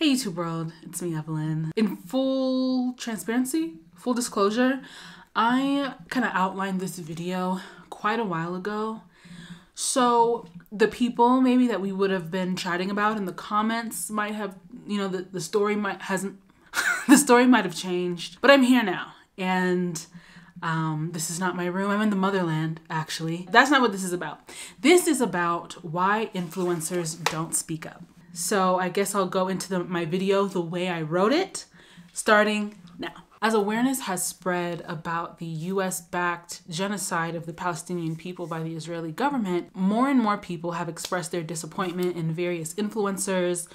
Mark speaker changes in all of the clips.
Speaker 1: Hey YouTube world, it's me Evelyn. In full transparency, full disclosure, I kind of outlined this video quite a while ago. So the people maybe that we would have been chatting about in the comments might have, the story might have changed, but I'm here now. And this is not my room. I'm in the motherland, actually. That's not what this is about. This is about why influencers don't speak up. So I guess I'll go into my video the way I wrote it, starting now. As awareness has spread about the US-backed genocide of the Palestinian people by the Israeli government, more and more people have expressed their disappointment in various influencers,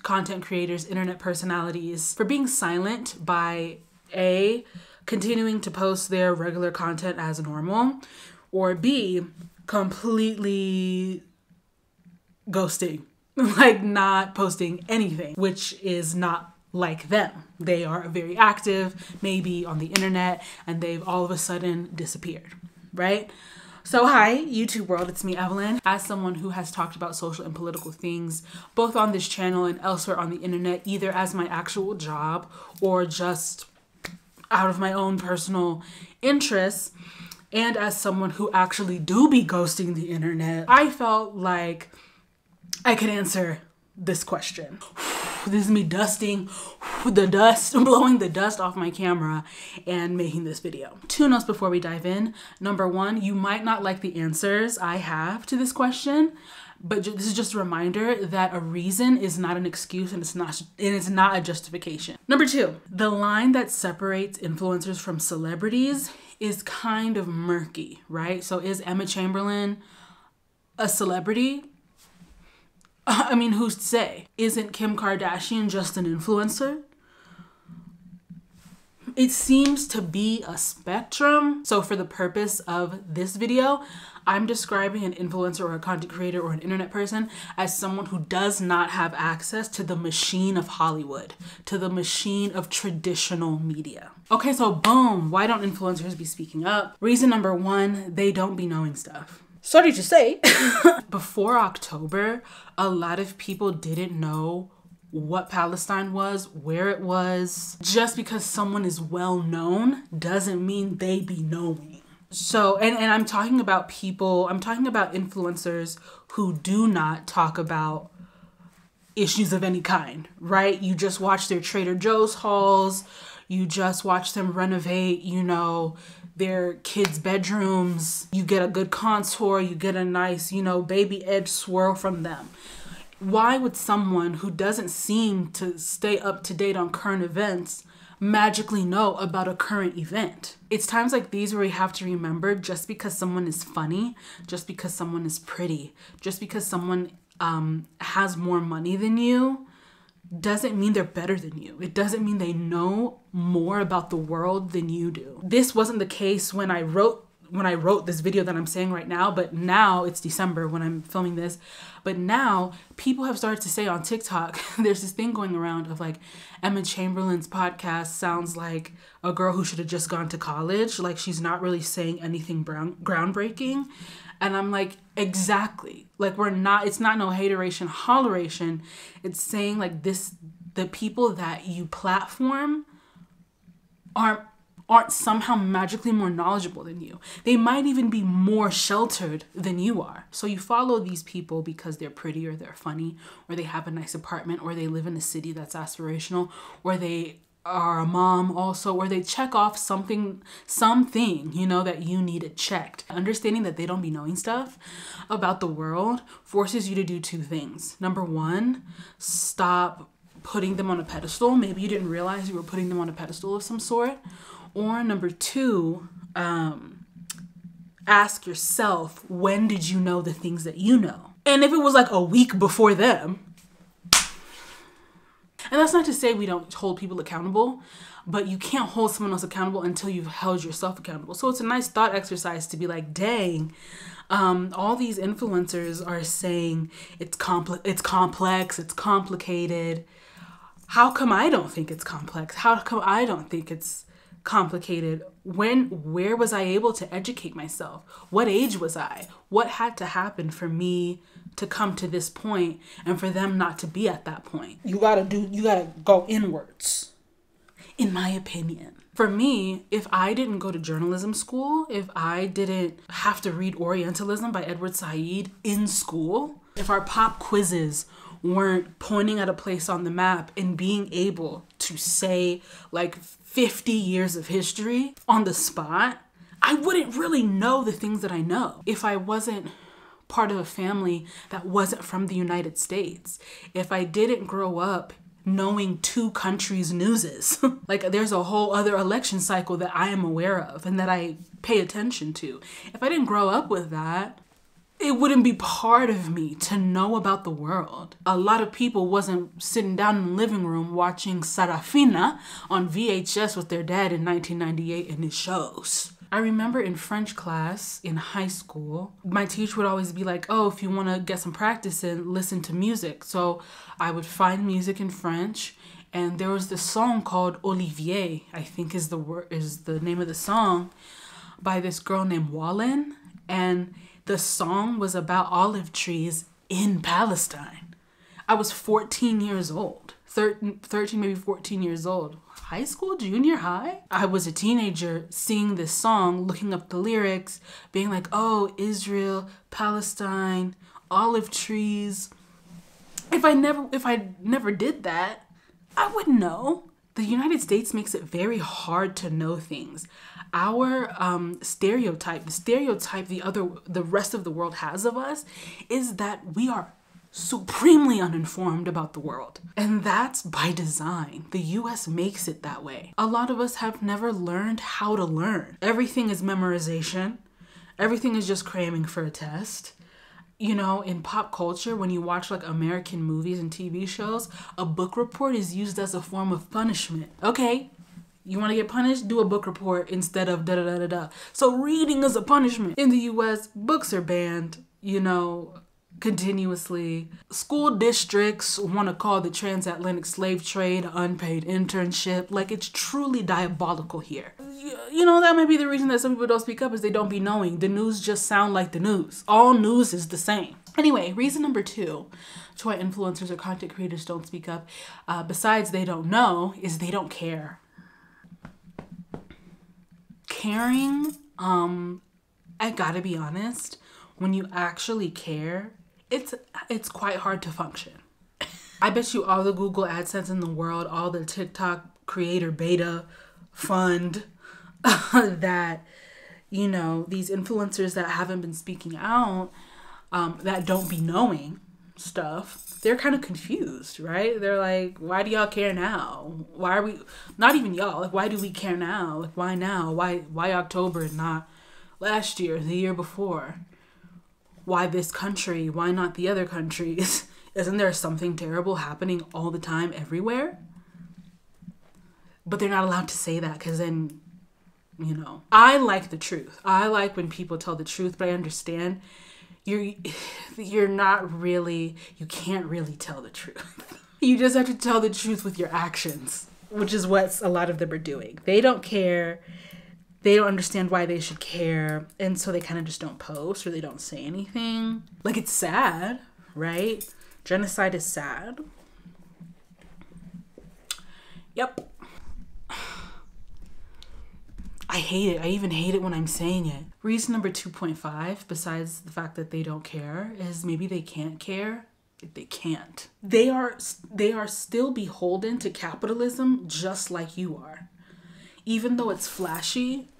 Speaker 1: content creators, internet personalities for being silent by A, continuing to post their regular content as normal, or B, completely ghosting. Like not posting anything, which is not like them. They are very active, maybe on the internet, and they've all of a sudden disappeared, right? So hi, YouTube world, it's me, Evelyn. As someone who has talked about social and political things, both on this channel and elsewhere on the internet, either as my actual job or just out of my own personal interests, and as someone who actually do be ghosting the internet, I felt like I could answer this question. This is me dusting the dust, blowing the dust off my camera and making this video. Two notes before we dive in. Number one, you might not like the answers I have to this question, but this is just a reminder that a reason is not an excuse and it's not a justification. Number two, the line that separates influencers from celebrities is kind of murky, right? So is Emma Chamberlain a celebrity? I mean, who's to say? Isn't Kim Kardashian just an influencer? It seems to be a spectrum. So for the purpose of this video, I'm describing an influencer or a content creator or an internet person as someone who does not have access to the machine of Hollywood, to the machine of traditional media. Okay, so boom, why don't influencers be speaking up? Reason number one, they don't be knowing stuff. Sorry to say. Before October, a lot of people didn't know what Palestine was, where it was. Just because someone is well known doesn't mean they be knowing. So, and I'm talking about people, I'm talking about influencers who do not talk about issues of any kind, right? You just watch their Trader Joe's hauls, you just watch them renovate, their kids' bedrooms, you get a good contour, you get a nice, baby edge swirl from them. Why would someone who doesn't seem to stay up to date on current events magically know about a current event? It's times like these where we have to remember, just because someone is funny, just because someone is pretty, just because someone has more money than you, doesn't mean they're better than you. It doesn't mean they know more about the world than you do. This wasn't the case when I wrote this video that I'm saying right now, but now it's December when I'm filming this. But now people have started to say on TikTok, there's this thing going around of like, Emma Chamberlain's podcast sounds like a girl who should have just gone to college. Like she's not really saying anything groundbreaking. And I'm like, exactly. Like it's not no hateration, holleration. It's saying like the people that you platform aren't somehow magically more knowledgeable than you. They might even be more sheltered than you are. So you follow these people because they're pretty or they're funny or they have a nice apartment or they live in a city that's aspirational or they are a mom also, or they check off something, that you needed checked. Understanding that they don't be knowing stuff about the world forces you to do two things. Number one, stop putting them on a pedestal. Maybe you didn't realize you were putting them on a pedestal of some sort. Or number two, ask yourself, when did you know the things that you know? And if it was like a week before them, and that's not to say we don't hold people accountable, but you can't hold someone else accountable until you've held yourself accountable. So it's a nice thought exercise to be like, dang, all these influencers are saying it's complex, it's complicated. How come I don't think it's complex? How come I don't think it's complicated? Where was I able to educate myself? What age was I? What had to happen for me to come to this point and for them not to be at that point. You gotta go inwards, in my opinion. For me, if I didn't go to journalism school, if I didn't have to read Orientalism by Edward Said in school, if our pop quizzes weren't pointing at a place on the map and being able to say like 50 years of history on the spot, I wouldn't really know the things that I know. If I wasn't part of a family that wasn't from the United States, if I didn't grow up knowing two countries' newses. Like there's a whole other election cycle that I am aware of and that I pay attention to. If I didn't grow up with that, it wouldn't be part of me to know about the world. A lot of people wasn't sitting down in the living room watching Sarafina on VHS with their dad in 1998 in his shows. I remember in French class in high school, my teacher would always be like, oh, if you want to get some practice in, listen to music. So I would find music in French, and there was this song called Olivier, I think is the name of the song, by this girl named Wallen. And the song was about olive trees in Palestine. I was 14 years old, 13, maybe 14 years old. High school, junior high. I was a teenager singing this song, looking up the lyrics, being like, oh, Israel, Palestine, olive trees. If I never did that, I wouldn't know. The United States makes it very hard to know things. Our stereotype, the stereotype the rest of the world has of us is that we are supremely uninformed about the world. And that's by design. The US makes it that way. A lot of us have never learned how to learn. Everything is memorization. Everything is just cramming for a test. You know, in pop culture, when you watch like American movies and TV shows, a book report is used as a form of punishment. Okay, you want to get punished? Do a book report instead of da-da-da-da-da. So reading is a punishment. In the US, books are banned, you know, continuously. School districts want to call the transatlantic slave trade an unpaid internship. Like, it's truly diabolical here. You know, that might be the reason that some people don't speak up, is they don't be knowing. The news just sound like the news. All news is the same. Anyway, reason number 2 to why influencers or content creators don't speak up, besides they don't know, is they don't care. Caring, I gotta be honest, when you actually care, it's quite hard to function. I bet you all the Google AdSense in the world, all the TikTok creator beta fund that, you know, these influencers that haven't been speaking out, that don't be knowing stuff, they're kind of confused, right? They're like, why do y'all care now? Why are we, not even y'all, like, why do we care now? Like, why now? Why October and not last year, the year before? Why this country? Why not the other countries? Isn't there something terrible happening all the time everywhere? But they're not allowed to say that, because then, you know, I like the truth. I like when people tell the truth, but I understand you're not really, you can't really tell the truth. You just have to tell the truth with your actions, which is what a lot of them are doing. They don't care. They don't understand why they should care. And so they kind of just don't post, or they don't say anything. Like, it's sad, right? Genocide is sad. Yep. I hate it. I even hate it when I'm saying it. Reason number 2.5, besides the fact that they don't care, is maybe they can't care. They can't. They are still beholden to capitalism just like you are. Even though it's flashy,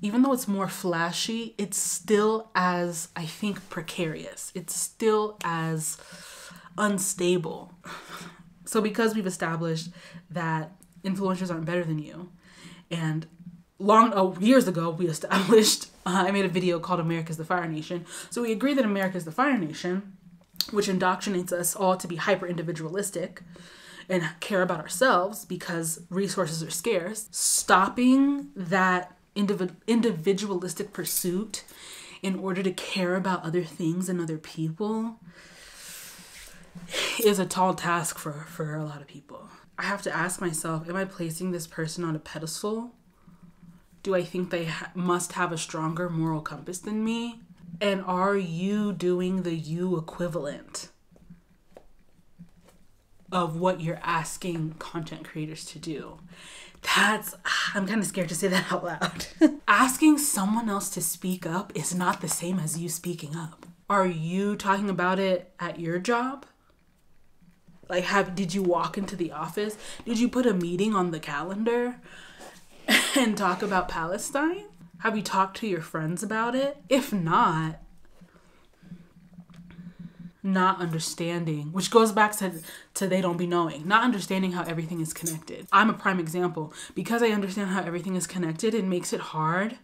Speaker 1: even though it's more flashy, it's still as, I think, precarious. It's still as unstable. So because we've established that influencers aren't better than you, and years ago we established, I made a video called America's the Fire Nation. So we agree that America is the Fire Nation, which indoctrinates us all to be hyper individualistic and care about ourselves because resources are scarce. Stopping that individualistic pursuit in order to care about other things and other people is a tall task for a lot of people. I have to ask myself, am I placing this person on a pedestal? Do I think they must have a stronger moral compass than me? And are you doing the you equivalent of what you're asking content creators to do? I'm kind of scared to say that out loud. Asking someone else to speak up is not the same as you speaking up. Are you talking about it at your job? Like, did you walk into the office? Did you put a meeting on the calendar and talk about Palestine? Have you talked to your friends about it? If not understanding, which goes back to they don't be knowing, not understanding how everything is connected. I'm a prime example. Because I understand how everything is connected, it makes it hard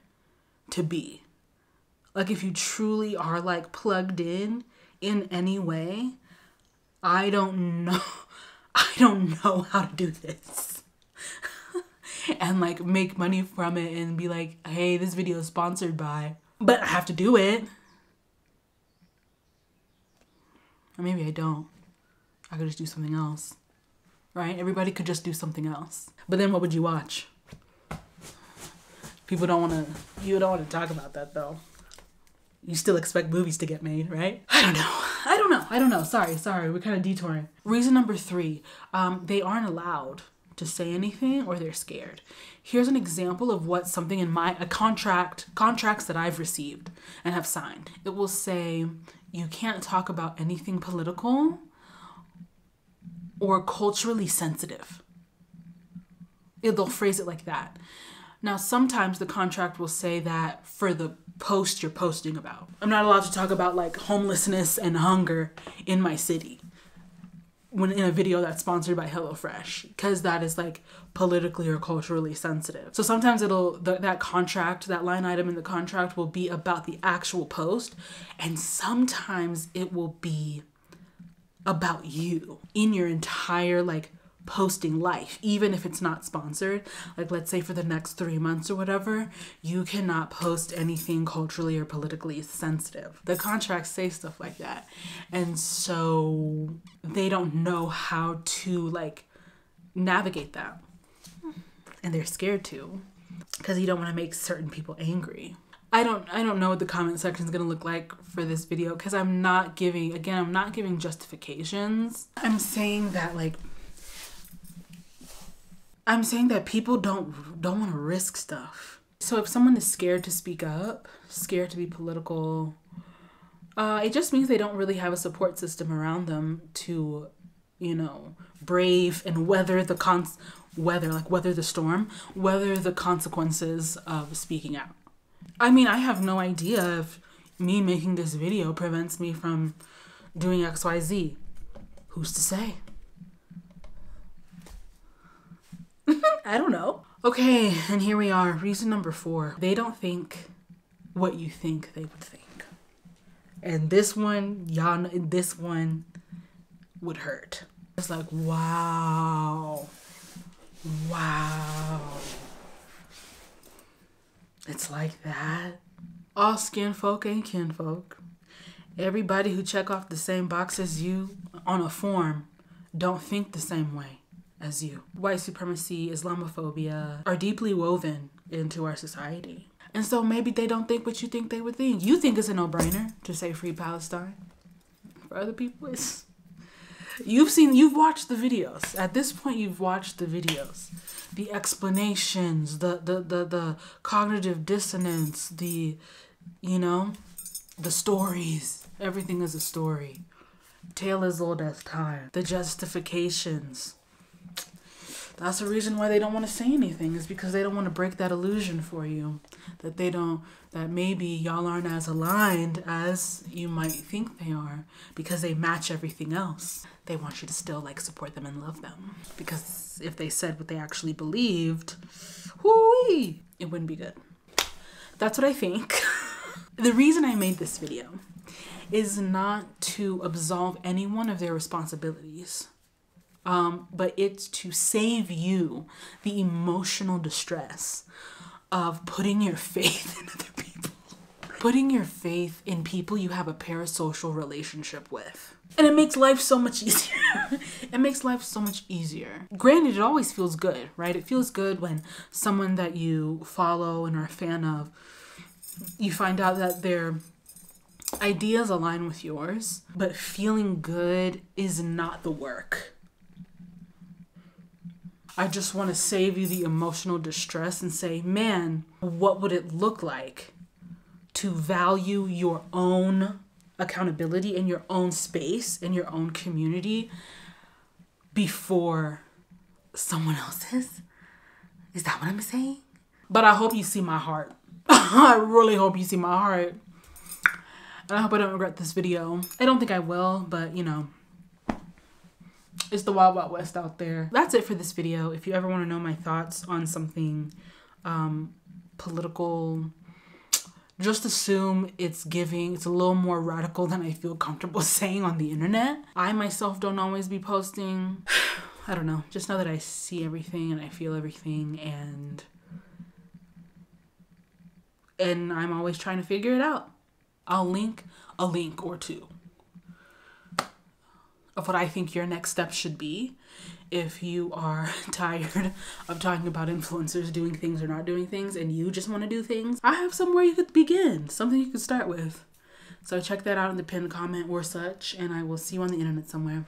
Speaker 1: to be. Like, if you truly are like plugged in any way, I don't know how to do this. And like make money from it and be like, hey, this video is sponsored by, but I have to do it. Or maybe I don't. I could just do something else, right? Everybody could just do something else. But then what would you watch? You don't want to talk about that though. You still expect movies to get made, right? I don't know. Sorry. We're kind of detouring. Reason number 3, they aren't allowed to say anything or they're scared. Here's an example of what something in contracts that I've received and have signed. It will say you can't talk about anything political or culturally sensitive. They'll phrase it like that. Now, sometimes the contract will say that for the post you're posting about. I'm not allowed to talk about like homelessness and hunger in my city when in a video that's sponsored by HelloFresh, because that is like politically or culturally sensitive. So sometimes that line item in the contract will be about the actual post, and sometimes it will be about you in your entire like posting life, even if it's not sponsored. Like, let's say for the next 3 months or whatever, you cannot post anything culturally or politically sensitive. The contracts say stuff like that. And so they don't know how to like navigate that. And they're scared to, because you don't want to make certain people angry. I don't know what the comment section is going to look like for this video, because I'm not giving justifications. I'm saying that people don't want to risk stuff. So if someone is scared to speak up, scared to be political, it just means they don't really have a support system around them to, brave and weather the storm, weather the consequences of speaking out. I mean, I have no idea if me making this video prevents me from doing XYZ. Who's to say? I don't know. Okay, and here we are. Reason number 4. They don't think what you think they would think. And this one, this one would hurt. It's like, wow. It's like that. All skin folk ain't kinfolk. Everybody who check off the same box as you on a form don't think the same way as you. White supremacy, Islamophobia are deeply woven into our society. And so maybe they don't think what you think they would think. You think it's a no-brainer to say free Palestine. For other people, you've watched the videos. At this point, you've watched the videos. The explanations, the cognitive dissonance, the stories. Everything is a story. Tale as old as time. The justifications. That's the reason why they don't want to say anything, is because they don't want to break that illusion for you. That maybe y'all aren't as aligned as you might think they are, because they match everything else. They want you to still like support them and love them. Because if they said what they actually believed, whoo-wee, it wouldn't be good. That's what I think. The reason I made this video is not to absolve anyone of their responsibilities. But it's to save you the emotional distress of putting your faith in other people. Putting your faith in people you have a parasocial relationship with. And it makes life so much easier. It makes life so much easier. Granted, it always feels good, right? It feels good when someone that you follow and are a fan of, you find out that they're ideas align with yours, but feeling good is not the work. I just want to save you the emotional distress and say, man, what would it look like to value your own accountability in your own space, in your own community before someone else's? Is that what I'm saying? But I hope you see my heart. I really hope you see my heart. And I hope I don't regret this video. I don't think I will, but you know, it's the wild, wild west out there. That's it for this video. If you ever want to know my thoughts on something political, just assume it's a little more radical than I feel comfortable saying on the internet. I myself don't always be posting. I don't know. Just know that I see everything and I feel everything, and I'm always trying to figure it out. I'll link a link or two of what I think your next step should be if you are tired of talking about influencers doing things or not doing things and you just want to do things. I have somewhere you could begin, something you could start with. So check that out in the pinned comment or such, and I will see you on the internet somewhere.